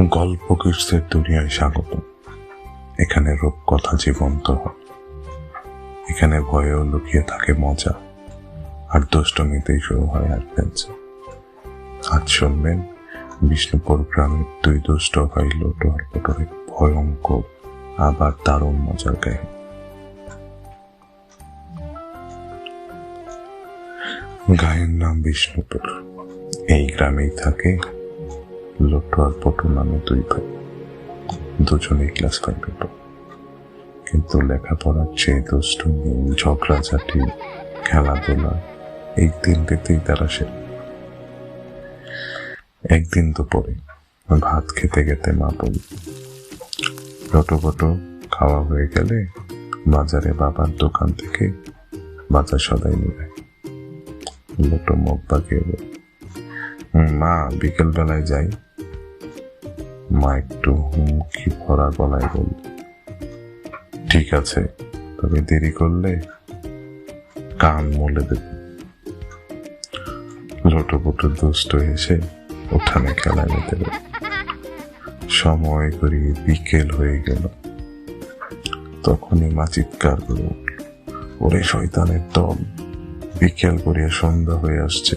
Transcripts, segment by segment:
গল্প কিসের দুনিয়ায় স্বাগত। এখানে রূপকথা জীবন্ত হয়, এখানে ভয়েও লুকিয়ে থাকে মজা, আর দুষ্টমিতেই শুরু হয় অ্যাডভেঞ্চার। আজ শুনবেন বিষ্ণুপুর গ্রামের দুই দুষ্ট ভাই লটু আর পটুর এক ভয়ঙ্কর আবার দারুণ মজার কাহিনী। গায়ের নাম বিষ্ণুপুর। এই গ্রামেই থাকে লটু আর পটু নামে দুই ভাই, দুজনেই ক্লাস 5-এ পড়ে। কিন্তু লেখাপড়ার চেয়ে দুষ্টুমি, ঝগড়াঝাটি, খেলাধুলা এই তিনটেতেই তারা সেরা। একদিন দুপুরে ভাত খেতে খেতে মা বলল, লটু পটু খাওয়া হয়ে গেলে বাজারে বাবার দোকান থেকে বাজার সদাই নিবে। লটু মুখ বাঁকিয়ে বলল, মা বিকেল বেলায় যাই। মা একটু হুমকি ভরা গলায় বলল, ঠিক আছে, তবে দেরি করলে কান মলে দেব। লটু পটু দুষ্ট এসে উঠানে খেলায় মেতে গেল। সময় করিয়ে বিকেল হয়ে গেল। তখনই মা চিৎকার করে উঠল, ওরে শয়তানের দল, বিকেল করিয়া সন্ধ্যা হয়ে আসছে,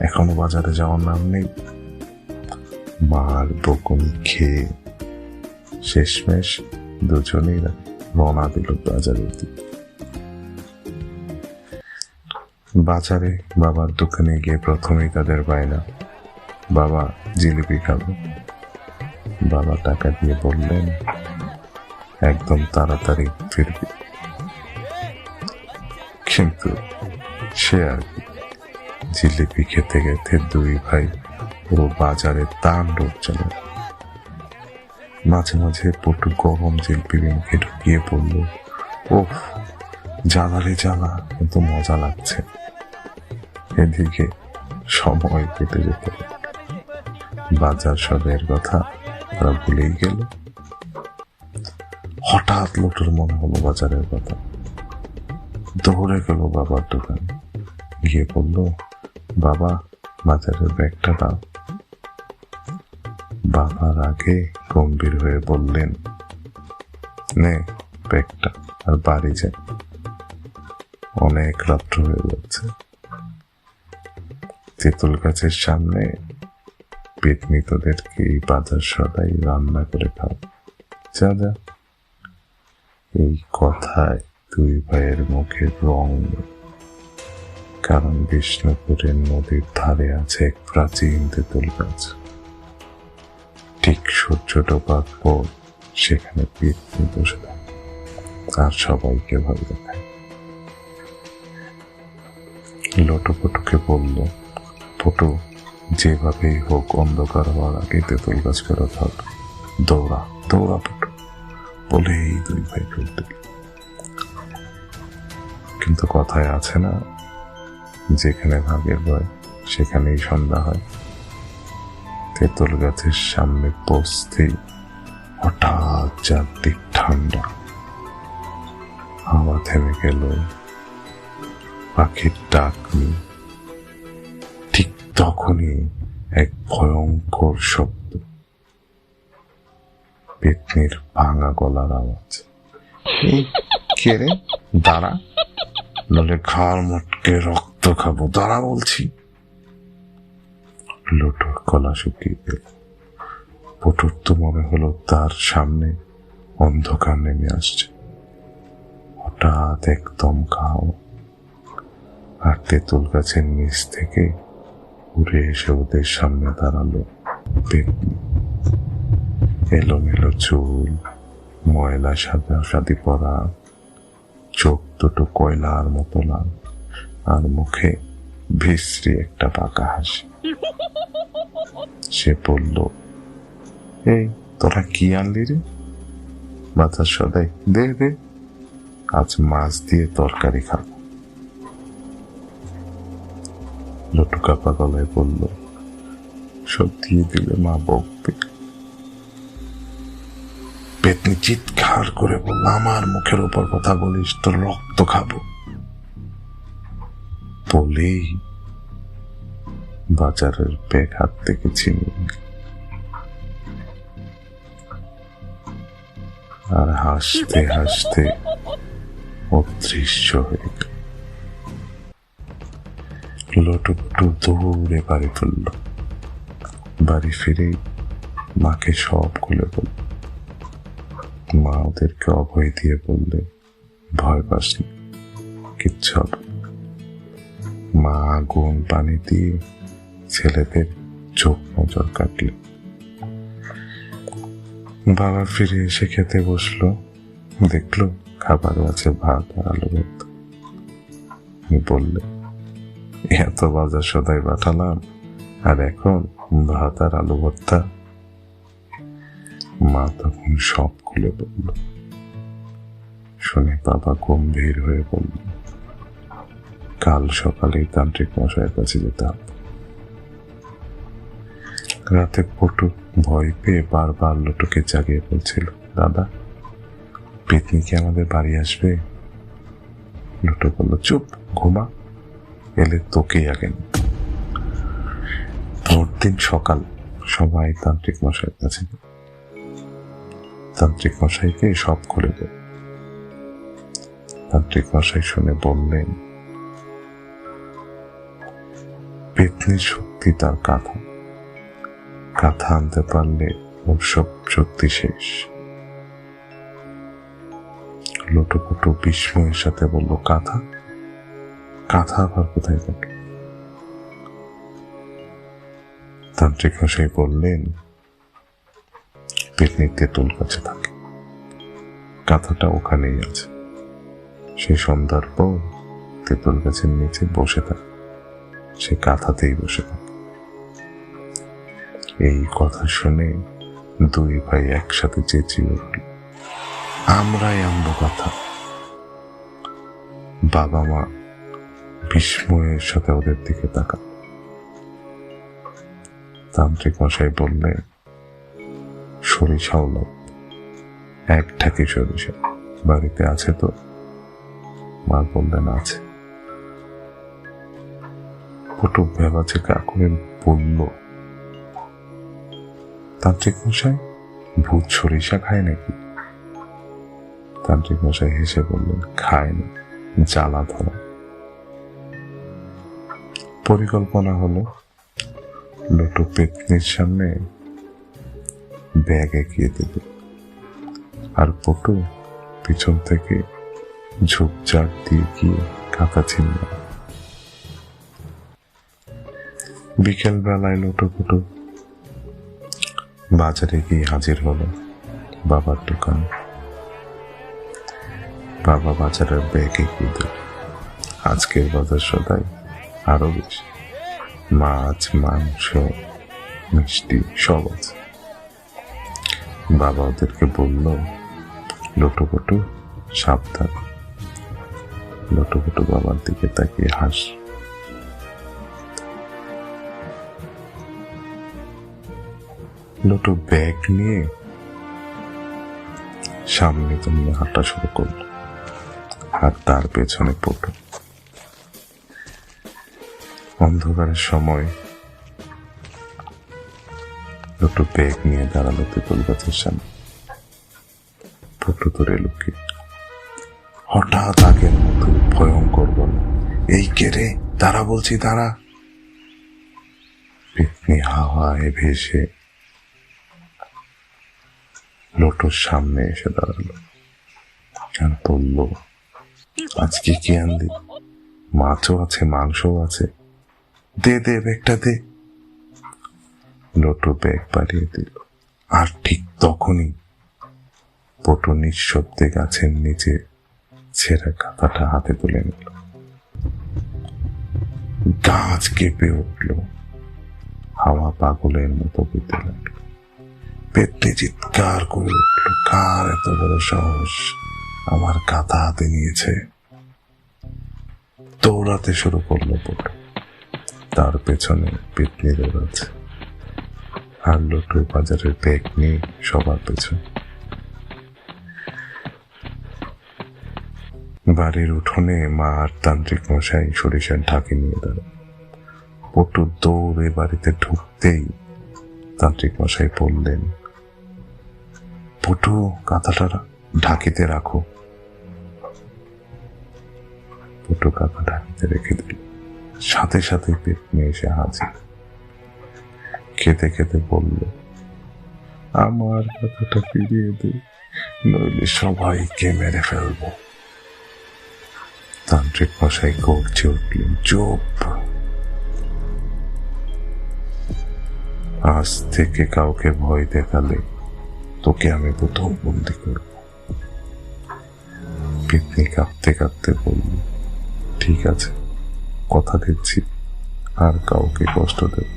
এখনো বাজারে যাওয়ার নাম নেই। মার বকুনি খেয়ে শেষমেশ দুজনেই রওনা দিল বাজারের দিকে। বাজারে বাবার দোকানে গিয়ে প্রথমেই তাদের বায়না, বাবা জিলিপি খাবো। বাবা টাকা দিয়ে বললেন, একদম তাড়াতাড়ি ফিরবি। কিন্তু সে আর কি, জিলিপি খেতে খেতে দুই ভাই পুরো বাজারে তাণ্ডব চলে। মাঝে মাঝে পটু গরম জিলিপি মুখে ঢুকিয়ে পড়ল, ওফ জ্বালা রে জ্বালা, কিন্তু মজা লাগছে। এদিকে সময় কেটে যেত, বাজার সবের কথা তারা ভুলেই গেল। হঠাৎ লটুর মনে হলো বাজারের কথা। দৌড়ে গেল বাবার দোকানে, গিয়ে বলল, বাবা বাজারের ব্যাগটা দাও। বাবার আগে গম্ভীর হয়ে বললেন, নে ব্যাগটা আর বাড়ি যায়, অনেক রাত্র হয়ে যাচ্ছে। তেঁতুল গাছের সামনে পেতনি তোদেরকে এই বাজার সদাই রান্না করে খাও, যা যা। এই কথায় দুই ভাইয়ের মুখে রং, কারণ বিষ্ণুপুরের নদীর ধারে আছে এক প্রাচীন তেঁতুল গাছ। ঠিক সূর্য ডোবার পর সেখানে পেতনি বসে থাকে আর সবাইকে ভয় দেখায়। লটু পটুকে বলল, পটু যেভাবেই হোক অন্ধকার হওয়ার আগে তেঁতুল গাছ ফেরত হবে, দৌড়া দৌড়া পটু, বলে এই দুই ভাই ফেলতে। কিন্তু কথায় আছে না, যেখানে ভাগের ভয় সেখানেই সন্ধ্যা হয়। তেঁতুল গাছের সামনে পৌঁছতেই হঠাৎ চারদিক ঠান্ডা, হাওয়া থেমে গেল, পাখির ডাক নেই। ঠিক তখনই এক ভয়ঙ্কর শব্দ, পেতনির ভাঙা গলার আওয়াজ। কে রে, দাঁড়া, নলে ঘাড় মটকে রক্ত খাবো, দাঁড়া বলছি। লটুর গলা শুকিয়ে গেল। পটুর তো মনে হলো তার সামনে অন্ধকার নেমে আসছে। হঠাৎ একদম খাও, আর তেঁতুল গাছের নিচ থেকে উড়ে এসে ওদের সামনে দাঁড়ালো পেতনি। এলোমেলো চুল, ময়লা সাদা সাদি পরা, চোখ দুটো কয়লার মতো লাল, আর মুখে বিশ্রী একটা পাকা হাসি। সে বলল, এই তোরা কি আনলি রে? বাজার সদাই দে দে, আজ মাছ দিয়ে তরকারি খাবো। লটু কাপা গলায় বলল, সত্যি দিলে মা বকবে। পেতনি চিৎকার করে বলল, আমার মুখের উপর কথা বলিস, তোর রক্ত খাবো। বলেই বাজারের ব্যাগ হাত থেকে ছিনিয়ে আর হাসতে হাসতে অদৃশ্য হয়ে গেল। লটুপটু দৌড়ে বাড়ি ফিরল। বাড়ি ফিরেই মাকে সব খুলে বলল। মা ওদেরকে অভয় দিয়ে বললে, ভয় পাসনি, কিচ্ছু হবে না। মা আগুন পানি দিয়ে ছেলেদের চোখ নজর কাটল। বাবা ফিরে এসে খেতে বসলো, দেখলো খাবারও আছে, ভাত আর আলু ভর্তা। বললে, এত বাজার সদাই পাঠালাম আর এখন ভাত আর আলু ভর্তা? মা তখন সব খুলে বলল। শুনে বাবা গম্ভীর হয়ে বলল, কাল সকালেই তান্ত্রিক মশাইয়ের কাছে যেতে হবে। রাতে পটু ভয় পেয়ে বারবার লটুকে জাগিয়ে বলছিল, দাদা, পেতনি কি আমাদের বাড়ি আসবে? লটু বলল, চুপ, ঘুমা, এলে তোকেই আগে। পরদিন সকাল সবাই তান্ত্রিক মশাইয়ের কাছে। তান্ত্রিক মশাইকে সব খুলে দেব। তান্ত্রিক মশাই শুনে বললেন, পেতনির শক্তি তার কাঁথা, কাঁথা আনতে পারলে ওর সব শক্তি শেষ। লটুপটু বিস্ময়ের সাথে বলল, কাঁথা? কাঁথা আবার কোথায় থাকে? তান্ত্রিক মশাই বললেন, পেতনির তেঁতুল গাছে থাকে, কাঁথাটা ওখানেই আছে। সে সন্ধ্যার পর তেঁতুল গাছের নিচে বসে থাকে, সে কাঁথাতেই বসে থাকে। এই কথা শুনে দুই ভাই একসাথে চেঁচিয়ে উঠল, আমরাই আনবো কাঁথা। বাবা মা বিস্ময়ের সাথে ওদের দিকে তাকান। তান্ত্রিক মশাই বললেন, সরিষাও লাভ, এক ঢাকি সরিষা বাড়িতে আছে তো? মা বললেন, আছে। পটু ভেবাচে কাকুরে বলল, তান্ত্রিক মশাই, ভূত সরিষা খায় নাকি? তান্ত্রিক মশাই হেসে বললেন, খায় না, জ্বালা ধরা। পরিকল্পনা হলো, লটু পেতনির সামনে ব্যাগ এগিয়ে দেবে আর পটু পিছন থেকে ঝোপঝাড় দিয়ে গিয়ে কাঁথা ছিনল। বিকেল বেলায় লটুপটু বাজারে গিয়ে হাজির হলো বাবার দোকানে। বাবা বাজারের ব্যাগ এগিয়ে দিল। আজকের বাজার সদাই আরো বেশি, মাছ, মাংস, মিষ্টি সব আছে। বাবা ওদেরকে বলল, লটুপটু সাবধান। লটুপটু বাবার দিকে তাকিয়ে হাস। লটু ব্যাগ নিয়ে সামনে তুমি হাঁটা শুরু করল, আর তার পেছনে পটু। অন্ধকারের সময় লটু ব্যাগ নিয়ে দাঁড়ালো তেঁতুল গাছের সামনে। পটু ধরে লুকিয়ে। হঠাৎ আগের মতো ভয়ঙ্কর বল, এই কে রে? দাঁড়া বলছি, দাঁড়া। পেতনি হাওয়ায় ভেসে লটুর সামনে এসে দাঁড়ালো আর বলল, আজকে কি আনলি? মাছও আছে, মাংসও আছে, দে দে, ব্যাগটা দে। লটু ব্যাগ বাড়িয়ে দিল, আর ঠিক তখনই পটু নিঃশব্দে গাছের নিচে ছেঁড়া কাঁথাটা হাতে তুলে নিল। গাছ কেঁপে উঠল, হাওয়া পাগলের মতো বইতে লাগলো। পেটে চিৎকার করে উঠল, কার এত বড় সাহস আমার কাঁথা হাতে নিয়েছে? দৌড়াতে শুরু করলো পটু, তার পেছনে পেতনি দৌড়াচ্ছে, আর লটু বাজারের ব্যাগ নিয়ে সবার পেছনে। বাড়ির উঠোনে মা আর তান্ত্রিক মশাই সরিষার ঢাকি নিয়ে দাঁড়ায়। পটু দৌড়ে বাড়িতে ঢুকতেই তান্ত্রিক মশাই বললেন, পটু, কাঁথাটা ঢাকিতে রাখো। ফুটো কাকা ঢাকিতে রেখে দিল। সাথে সাথে পেতনি এসে হাজির। খেতে খেতে বলল, আমার কথাটা ফিরিয়ে দে, নইলে সবাইকে মেরে ফেলবো। তান্ত্রিক মশাই গর্জে উঠলেন, চুপ, আজ থেকে কাউকে ভয় দেখালে তোকে আমি প্রথম বন্দি করব। পেতনি কাঁপতে কাঁপতে বলল, ঠিক আছে, কথা দিচ্ছি আর কাউকে কষ্ট দেব।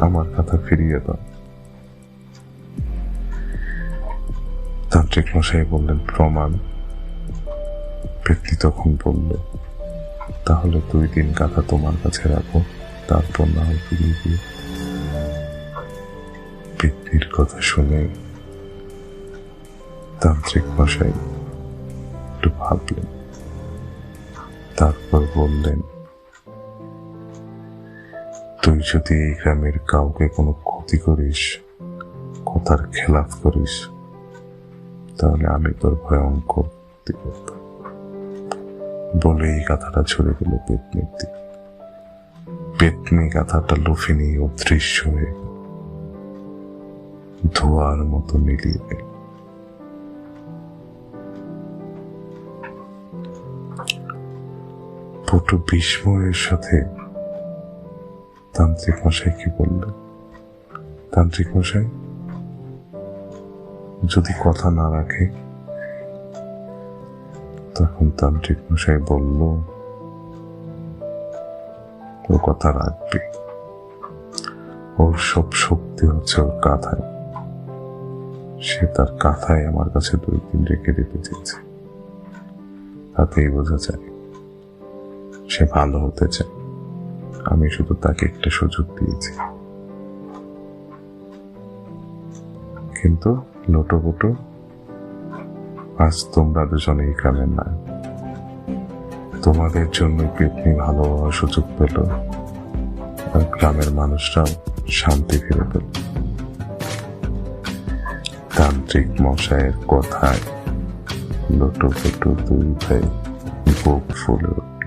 আমার কথা ফিরিয়ে দাও। তান্ত্রিক মশাই বললেন, প্রমাণ? পেতনি তখন বলল, তাহলে 2 দিন কথা তোমার কাছে রাখো, তারপর না হয় ফিরিয়ে দিও। পেতনির কথা শুনে তান্ত্রিক মশাই একটু ভাবলেন, তারপর বললেন, তুই যদি এই গ্রামের কাউকে কোনো ক্ষতি করিস, কথার খেলাফ করিস, তাহলে আমি তোর ভয়ঙ্কর ক্ষতি করতাম। বলে এই কথাটা ছুড়ে দিল পেতনির দিকে। পেতনি কথাটা লুফে নিয়ে অদৃশ্য হয়ে ধোয়ার মতো মিলিয়ে গেল। ফুটো বিস্ময়ের সাথে তান্ত্রিক মশাইকে বলল, তান্ত্রিক মশাই, যদি কথা না রাখে? তখন তান্ত্রিক মশাই বলল, ও কথা রাখবে। ওর সব শক্তি হচ্ছে ওর কাঁথায়। সে তার কাঁথায় আমার কাছে 2 দিন রেখে দিতে চেয়েছে। তাতেই বোঝা যায় সে ভালো হতে চায়। আমি শুধু তাকে একটা সুযোগ দিয়েছি। কিন্তু লোটোপুটো, আজ তোমরা দুজনে এই গ্রামের না। তোমাদের জন্য পেতনি ভালো হওয়ার সুযোগ পেল, আর গ্রামের মানুষরাও শান্তি ফিরে পেল। তান্ত্রিক মশাইয়ের কথায় লোটোপুটো 2 ভাই বুক ফুলে উঠল,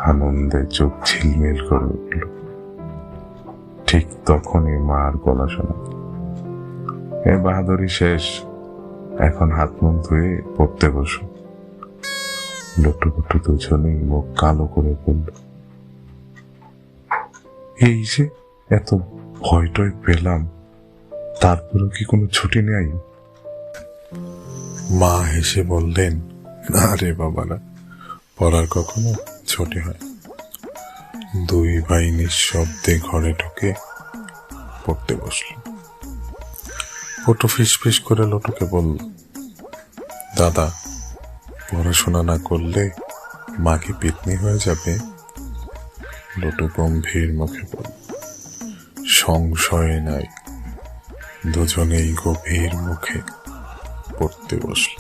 আনন্দে চোখ ঝিলমিল করে উঠল। ঠিক তখনই মার গলা শোনা, এ বাহাদুরি শেষ, এখন হাত মুখ ধুয়ে পড়তে বসো। লোটোপুটো দুজনেই মুখ কালো করে বলল, এই যে এত ভয় টয় পেলাম, তারপরেও কি কোনো ছুটি নেই? মা হেসে বললেন, না রে বাবা না, পড়ার কখনো ছুটি হয়। 2 ভাই নিঃশব্দে ঘরে ঢুকে পড়তে বসল। ফুটো ফিস করে লোটুকে বলল, দাদা, পড়াশোনা না করলে মা কি পেতনি হয়ে যাবে? লোটু গম্ভীর মুখে বলল, সংশয় নাই। দুজনেই গভীর মুখে পড়তে বসল।